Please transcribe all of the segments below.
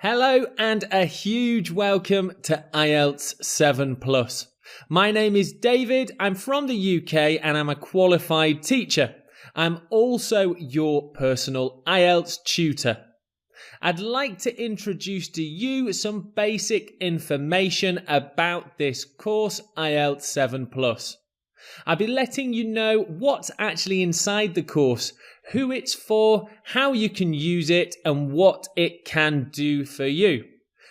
Hello and a huge welcome to IELTS 7+. My name is David, I'm from the UK and I'm a qualified teacher. I'm also your personal IELTS tutor. I'd like to introduce to you some basic information about this course, IELTS 7+. I'll be letting you know what's actually inside the course, who it's for, how you can use it, and what it can do for you.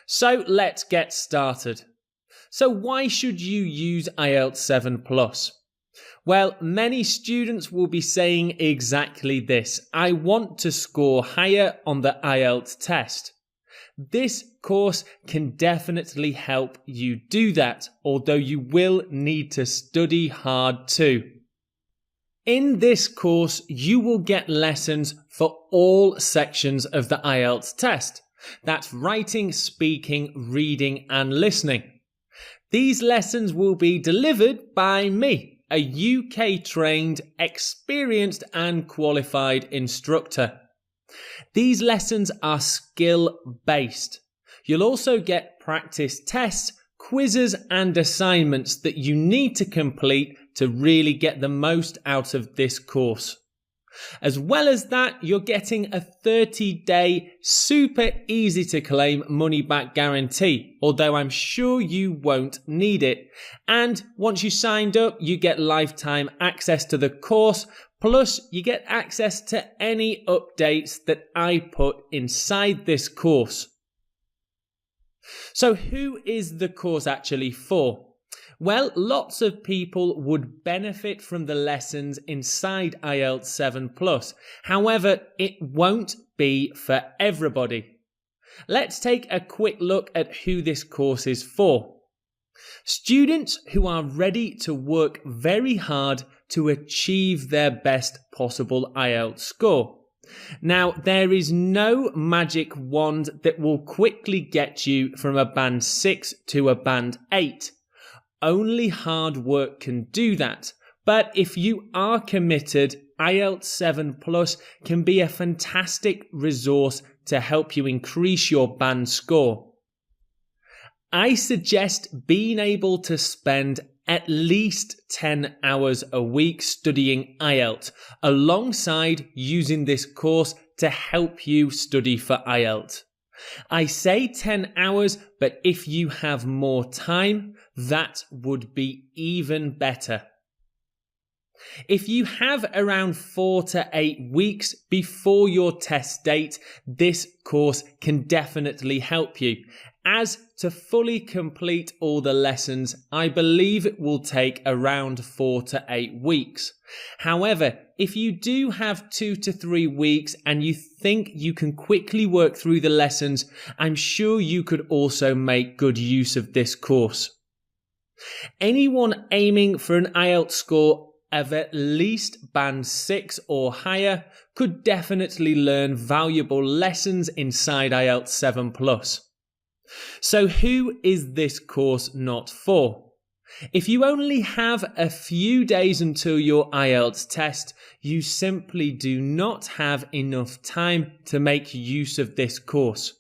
So let's get started. So why should you use IELTS 7+? Well, many students will be saying exactly this. I want to score higher on the IELTS test. This course can definitely help you do that, although you will need to study hard too. In this course, you will get lessons for all sections of the IELTS test. That's writing, speaking, reading, and listening. These lessons will be delivered by me, a UK-trained, experienced, and qualified instructor. These lessons are skill-based. You'll also get practice tests, quizzes and assignments that you need to complete to really get the most out of this course. As well as that, you're getting a 30-day super easy to claim money-back guarantee, although I'm sure you won't need it. And once you signed up, you get lifetime access to the course, plus you get access to any updates that I put inside this course. So who is the course actually for? Well, lots of people would benefit from the lessons inside IELTS 7+. However, it won't be for everybody. Let's take a quick look at who this course is for. Students who are ready to work very hard to achieve their best possible IELTS score. Now, there is no magic wand that will quickly get you from a band 6 to a band 8. Only hard work can do that. But if you are committed, IELTS 7+ can be a fantastic resource to help you increase your band score. I suggest being able to spend at least 10 hours a week studying IELTS, alongside using this course to help you study for IELTS. I say 10 hours, but if you have more time, that would be even better. If you have around 4 to 8 weeks before your test date, this course can definitely help you. As to fully complete all the lessons, I believe it will take around 4 to 8 weeks. However, if you do have 2 to 3 weeks and you think you can quickly work through the lessons, I'm sure you could also make good use of this course. Anyone aiming for an IELTS score of at least band 6 or higher could definitely learn valuable lessons inside IELTS 7+. So who is this course not for? If you only have a few days until your IELTS test, you simply do not have enough time to make use of this course.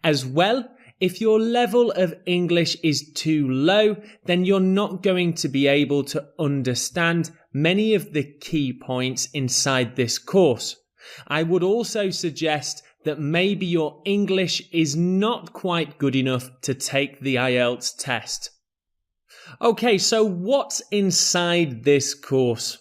As well, if your level of English is too low, then you're not going to be able to understand many of the key points inside this course. I would also suggest that maybe your English is not quite good enough to take the IELTS test. Okay, so what's inside this course?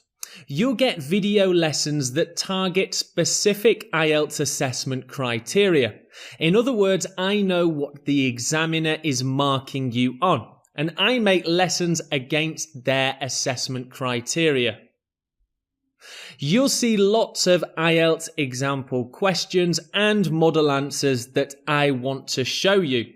You'll get video lessons that target specific IELTS assessment criteria. In other words, I know what the examiner is marking you on, and I make lessons against their assessment criteria. You'll see lots of IELTS example questions and model answers that I want to show you.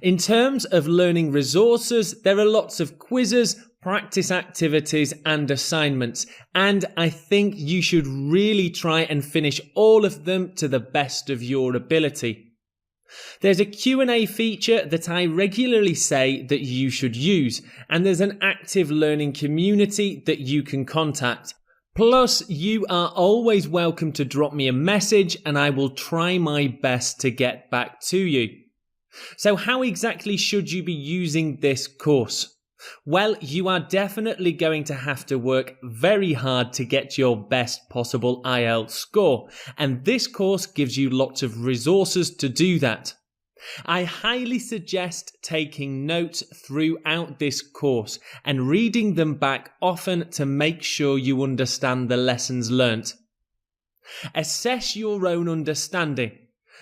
In terms of learning resources, there are lots of quizzes, practice activities and assignments, and I think you should really try and finish all of them to the best of your ability. There's a Q&A feature that I regularly say that you should use, and there's an active learning community that you can contact. Plus, you are always welcome to drop me a message and I will try my best to get back to you. So how exactly should you be using this course? Well, you are definitely going to have to work very hard to get your best possible IELTS score, and this course gives you lots of resources to do that. I highly suggest taking notes throughout this course and reading them back often to make sure you understand the lessons learnt. Assess your own understanding.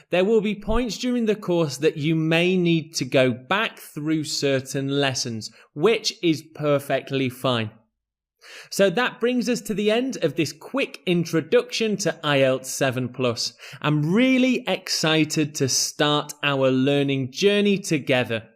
There will be points during the course that you may need to go back through certain lessons, which is perfectly fine. So that brings us to the end of this quick introduction to IELTS 7+. I'm really excited to start our learning journey together.